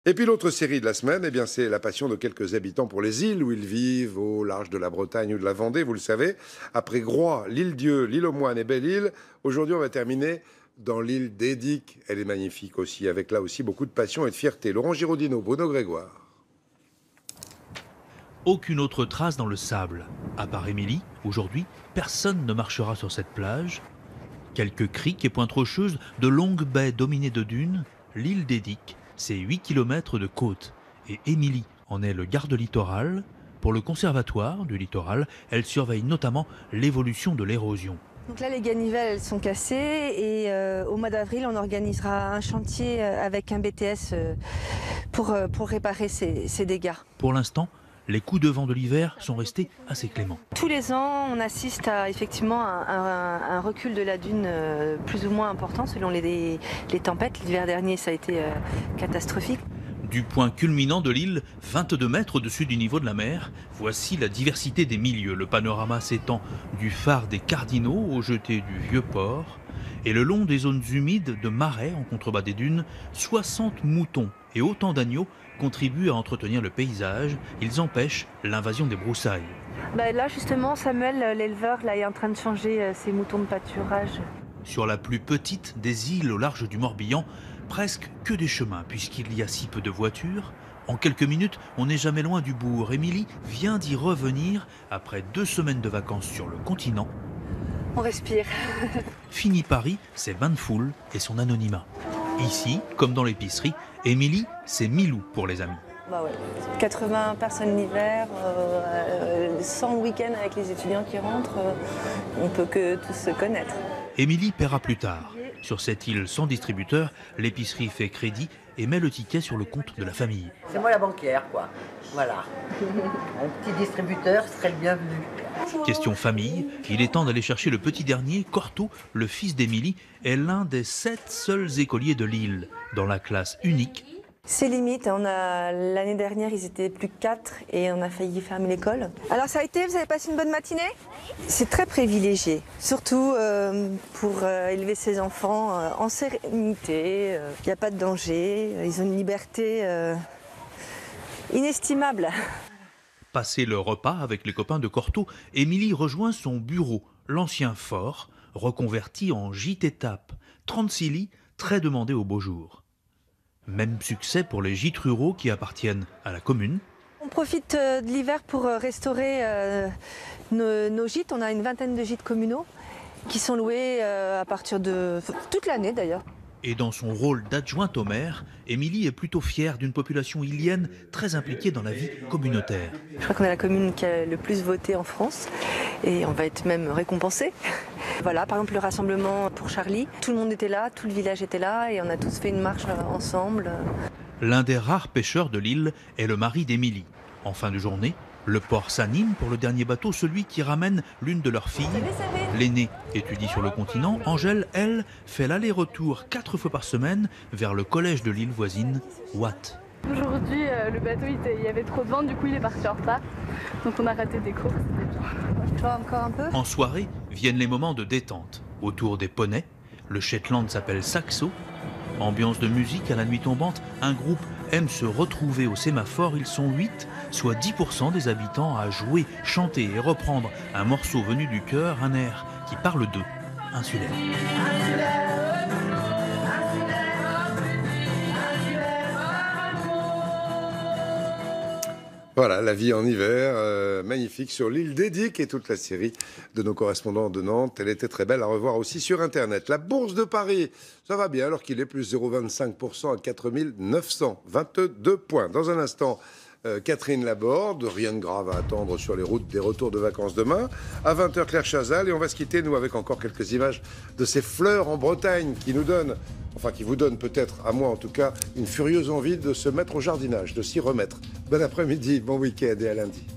Et puis l'autre série de la semaine, eh bien, c'est la passion de quelques habitants pour les îles où ils vivent, au large de la Bretagne ou de la Vendée, vous le savez. Après Groix, l'île-Dieu, l'île aux Moines et Belle-Île, aujourd'hui on va terminer dans l'île d'Edic. Elle est magnifique aussi, avec là aussi beaucoup de passion et de fierté. Laurent Giraudino, Bruno Grégoire. Aucune autre trace dans le sable. À part Émilie, aujourd'hui, personne ne marchera sur cette plage. Quelques criques et pointes rocheuses, de longues baies dominées de dunes, l'île d'Edic, c'est 8 km de côte. Et Émilie en est le garde littoral. Pour le conservatoire du littoral, elle surveille notamment l'évolution de l'érosion. Donc là, les ganivelles, elles sont cassées et au mois d'avril, on organisera un chantier avec un BTS pour réparer ces dégâts. Pour l'instant, les coups de vent de l'hiver sont restés assez cléments. Tous les ans, on assiste à effectivement un recul de la dune plus ou moins important selon les tempêtes. L'hiver dernier, ça a été catastrophique. Du point culminant de l'île, 22 mètres au-dessus du niveau de la mer, voici la diversité des milieux. Le panorama s'étend du phare des Cardinaux au jeté du Vieux-Port. Et le long des zones humides de marais en contrebas des dunes, 60 moutons et autant d'agneaux contribuent à entretenir le paysage. Ils empêchent l'invasion des broussailles. Là justement, Samuel, l'éleveur, là, est en train de changer ses moutons de pâturage. Sur la plus petite des îles au large du Morbihan, presque que des chemins puisqu'il y a si peu de voitures. En quelques minutes, on n'est jamais loin du bourg. Émilie vient d'y revenir après 2 semaines de vacances sur le continent. On respire. Fini Paris, c'est bain de foule et son anonymat. Ici, comme dans l'épicerie, Émilie, c'est Milou pour les amis. 80 personnes l'hiver, 100 le week-end avec les étudiants qui rentrent, on peut que tous se connaître. Émilie paiera plus tard. Sur cette île sans distributeur, l'épicerie fait crédit et met le ticket sur le compte de la famille. C'est moi la banquière, quoi. Voilà. Un petit distributeur serait le bienvenu. Question famille, il est temps d'aller chercher le petit dernier. Corto, le fils d'Émilie, est l'un des 7 seuls écoliers de l'île, dans la classe unique. C'est limite, l'année dernière ils étaient plus que 4 et on a failli fermer l'école. Alors ça a été, vous avez passé une bonne matinée? C'est très privilégié, surtout pour élever ses enfants en sérénité, il n'y a pas de danger, ils ont une liberté inestimable. Passé le repas avec les copains de Corto, Émilie rejoint son bureau, l'ancien fort, reconverti en gîte-étape. 36 lits, très demandés au beau jour. Même succès pour les gîtes ruraux qui appartiennent à la commune. On profite de l'hiver pour restaurer nos gîtes. On a une vingtaine de gîtes communaux qui sont loués à partir de toute l'année d'ailleurs. Et dans son rôle d'adjointe au maire, Émilie est plutôt fière d'une population ilienne très impliquée dans la vie communautaire. Je crois qu'on est la commune qui a le plus voté en France et on va être même récompensé. Voilà, par exemple le rassemblement pour Charlie, tout le monde était là, tout le village était là et on a tous fait une marche ensemble. L'un des rares pêcheurs de l'île est le mari d'Émilie. En fin de journée, le port s'anime pour le dernier bateau, celui qui ramène l'une de leurs filles. L'aînée étudie sur le continent. Angèle, elle, fait l'aller-retour 4 fois par semaine vers le collège de l'île voisine, Watt. Aujourd'hui, le bateau, il y avait trop de vent, du coup il est parti en retard. Donc on a raté des cours. Tu vois encore un peu? En soirée, viennent les moments de détente. Autour des poneys, le Shetland s'appelle Saxo. Ambiance de musique à la nuit tombante, un groupe aime se retrouver au sémaphore. Ils sont 8, soit 10% des habitants à jouer, chanter et reprendre un morceau venu du cœur, un air qui parle d'eux, insulaire. Voilà, la vie en hiver, magnifique sur l'île d'Edic et toute la série de nos correspondants de Nantes. Elle était très belle à revoir aussi sur Internet. La Bourse de Paris, ça va bien alors qu'il est plus 0,25% à 4 922 points. Dans un instant, Catherine Laborde, rien de grave à attendre sur les routes des retours de vacances demain. À 20h, Claire Chazal. Et on va se quitter, nous, avec encore quelques images de ces fleurs en Bretagne qui nous donnent, enfin qui vous donnent peut-être, à moi en tout cas, une furieuse envie de se mettre au jardinage, de s'y remettre. Bon après-midi, bon week-end et à lundi.